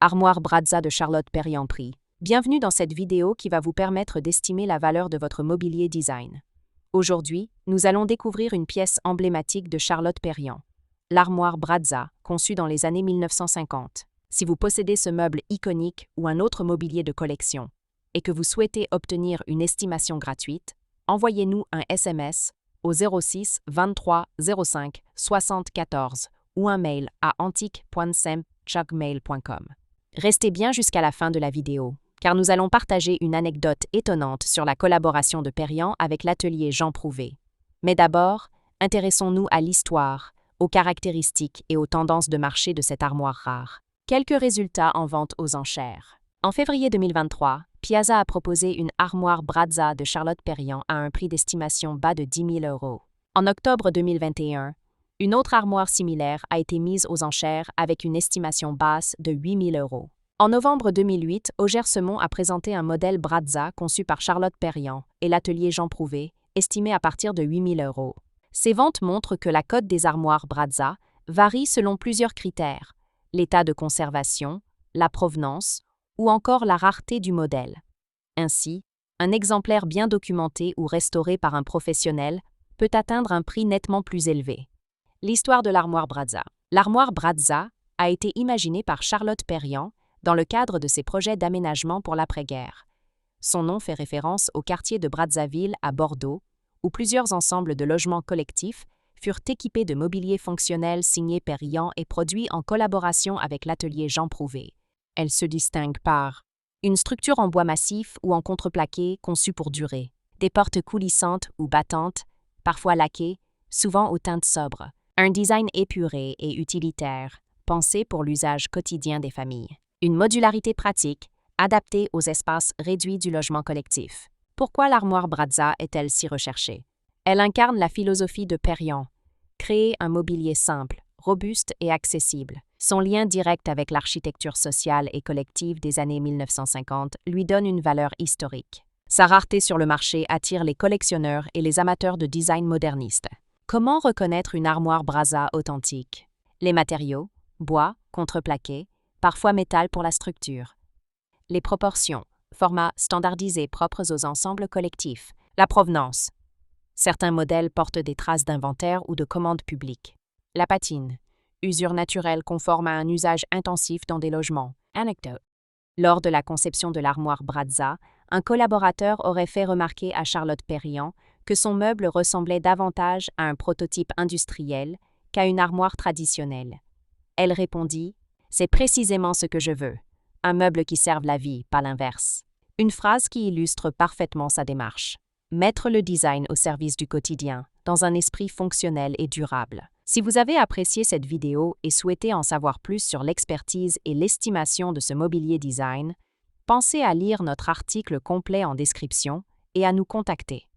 Armoire Brazza de Charlotte Perriand Prix. Bienvenue dans cette vidéo qui va vous permettre d'estimer la valeur de votre mobilier design. Aujourd'hui, nous allons découvrir une pièce emblématique de Charlotte Perriand, l'armoire Brazza, conçue dans les années 1950. Si vous possédez ce meuble iconique ou un autre mobilier de collection et que vous souhaitez obtenir une estimation gratuite, envoyez-nous un SMS au 06 23 05 74 ou un mail à antique.sem@gmail.com. Restez bien jusqu'à la fin de la vidéo, car nous allons partager une anecdote étonnante sur la collaboration de Perriand avec l'atelier Jean Prouvé. Mais d'abord, intéressons-nous à l'histoire, aux caractéristiques et aux tendances de marché de cette armoire rare. Quelques résultats en vente aux enchères. En février 2023, Piazza a proposé une armoire Brazza de Charlotte Perriand à un prix d'estimation bas de 10 000 €. En octobre 2021, une autre armoire similaire a été mise aux enchères avec une estimation basse de 8 000 €. En novembre 2008, Auger-Semont a présenté un modèle Brazza conçu par Charlotte Perriand et l'atelier Jean Prouvé, estimé à partir de 8 000 €. Ces ventes montrent que la cote des armoires Brazza varie selon plusieurs critères: l'état de conservation, la provenance ou encore la rareté du modèle. Ainsi, un exemplaire bien documenté ou restauré par un professionnel peut atteindre un prix nettement plus élevé. L'histoire de l'armoire Brazza. L'armoire Brazza a été imaginée par Charlotte Perriand dans le cadre de ses projets d'aménagement pour l'après-guerre. Son nom fait référence au quartier de Brazzaville à Bordeaux, où plusieurs ensembles de logements collectifs furent équipés de mobilier fonctionnel signé Perriand et produit en collaboration avec l'atelier Jean Prouvé. Elle se distingue par une structure en bois massif ou en contreplaqué conçue pour durer, des portes coulissantes ou battantes, parfois laquées, souvent aux teintes sobres, un design épuré et utilitaire, pensé pour l'usage quotidien des familles, une modularité pratique, adaptée aux espaces réduits du logement collectif. Pourquoi l'armoire Brazza est-elle si recherchée? Elle incarne la philosophie de Perriand: créer un mobilier simple, robuste et accessible. Son lien direct avec l'architecture sociale et collective des années 1950 lui donne une valeur historique. Sa rareté sur le marché attire les collectionneurs et les amateurs de design moderniste. Comment reconnaître une armoire Brazza authentique? Les matériaux: bois, contreplaqué, parfois métal pour la structure. Les proportions: format standardisé propres aux ensembles collectifs. La provenance: certains modèles portent des traces d'inventaire ou de commande publique. La patine: usure naturelle conforme à un usage intensif dans des logements. Anecdote: lors de la conception de l'armoire Brazza, un collaborateur aurait fait remarquer à Charlotte Perriand que son meuble ressemblait davantage à un prototype industriel qu'à une armoire traditionnelle. Elle répondit: « C'est précisément ce que je veux. Un meuble qui serve la vie, pas l'inverse. » Une phrase qui illustre parfaitement sa démarche. Mettre le design au service du quotidien, dans un esprit fonctionnel et durable. Si vous avez apprécié cette vidéo et souhaitez en savoir plus sur l'expertise et l'estimation de ce mobilier design, pensez à lire notre article complet en description et à nous contacter.